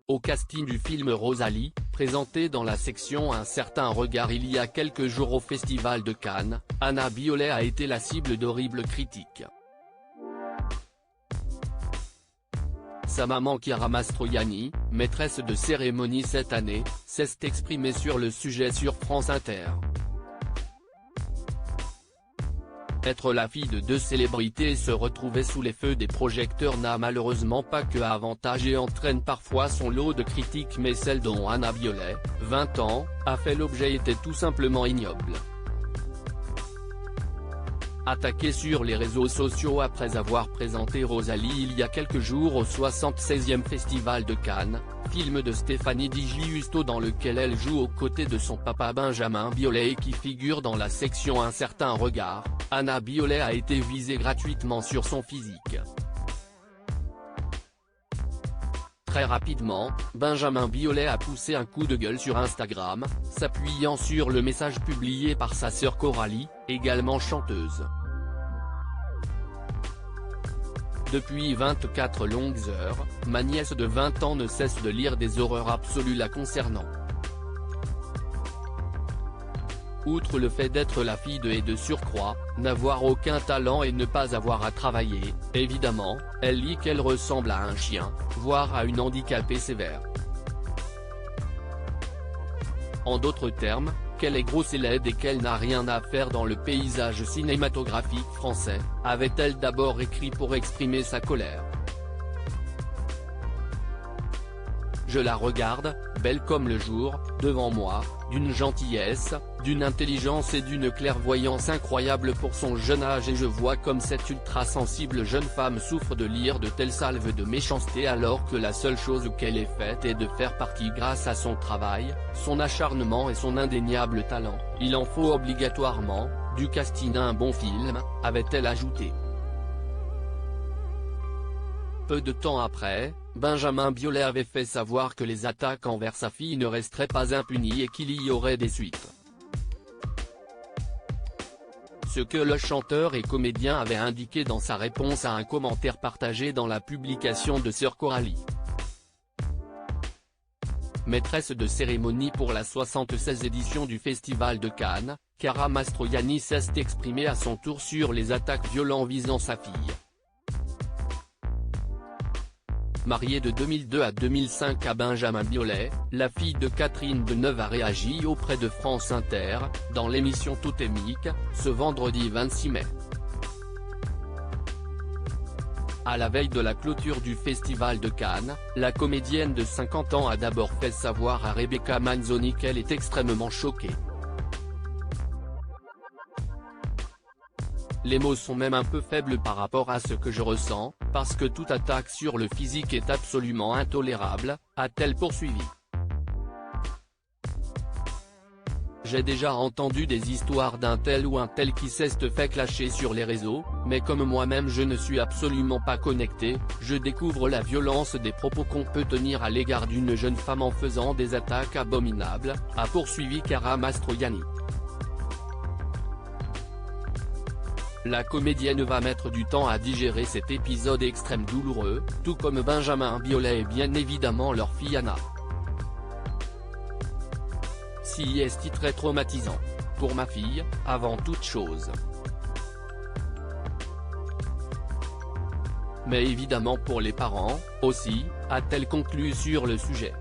Au casting du film Rosalie, présenté dans la section Un certain regard il y a quelques jours au Festival de Cannes, Anna Biolay a été la cible d'horribles critiques. Sa maman Chiara Mastroianni, maîtresse de cérémonie cette année, s'est exprimée sur le sujet sur France Inter. Être la fille de deux célébrités et se retrouver sous les feux des projecteurs n'a malheureusement pas que avantage et entraîne parfois son lot de critiques, mais celle dont Anna Biolay, 20 ans, a fait l'objet était tout simplement ignoble. Attaquée sur les réseaux sociaux après avoir présenté Rosalie il y a quelques jours au 76e Festival de Cannes, film de Stéphanie Di Giusto dans lequel elle joue aux côtés de son papa Benjamin Biolay et qui figure dans la section Un certain regard, Anna Biolay a été visée gratuitement sur son physique. Très rapidement, Benjamin Biolay a poussé un coup de gueule sur Instagram, s'appuyant sur le message publié par sa sœur Coralie, également chanteuse. Depuis 24 longues heures, ma nièce de 20 ans ne cesse de lire des horreurs absolues la concernant. Outre le fait d'être la fille de et de surcroît, n'avoir aucun talent et ne pas avoir à travailler, évidemment, elle lit qu'elle ressemble à un chien, voire à une handicapée sévère. En d'autres termes, qu'elle est grosse et laide et qu'elle n'a rien à faire dans le paysage cinématographique français, avait-elle d'abord écrit pour exprimer sa colère. Je la regarde, belle comme le jour, devant moi, d'une gentillesse, d'une intelligence et d'une clairvoyance incroyable pour son jeune âge et je vois comme cette ultra-sensible jeune femme souffre de lire de telles salves de méchanceté alors que la seule chose qu'elle ait faite est de faire partie grâce à son travail, son acharnement et son indéniable talent. Il en faut obligatoirement, du casting à un bon film, avait-elle ajouté. Peu de temps après, Benjamin Biolay avait fait savoir que les attaques envers sa fille ne resteraient pas impunies et qu'il y aurait des suites. Ce que le chanteur et comédien avait indiqué dans sa réponse à un commentaire partagé dans la publication de sœur Coralie. Maîtresse de cérémonie pour la 76e édition du Festival de Cannes, Chiara Mastroianni s'est exprimée à son tour sur les attaques violentes visant sa fille. Mariée de 2002 à 2005 à Benjamin Biolay, la fille de Catherine Deneuve a réagi auprès de France Inter, dans l'émission Totémique, ce vendredi 26 mai. À la veille de la clôture du Festival de Cannes, la comédienne de 50 ans a d'abord fait savoir à Rebecca Manzoni qu'elle est extrêmement choquée. Les mots sont même un peu faibles par rapport à ce que je ressens, parce que toute attaque sur le physique est absolument intolérable, a-t-elle poursuivi. J'ai déjà entendu des histoires d'un tel ou un tel qui s'est fait clasher sur les réseaux, mais comme moi-même je ne suis absolument pas connecté, je découvre la violence des propos qu'on peut tenir à l'égard d'une jeune femme en faisant des attaques abominables, a poursuivi Chiara Mastroianni. La comédienne va mettre du temps à digérer cet épisode extrême douloureux, tout comme Benjamin Biolay et bien évidemment leur fille Anna. Si est très traumatisant. Pour ma fille, avant toute chose. Mais évidemment pour les parents, aussi, a-t-elle conclu sur le sujet.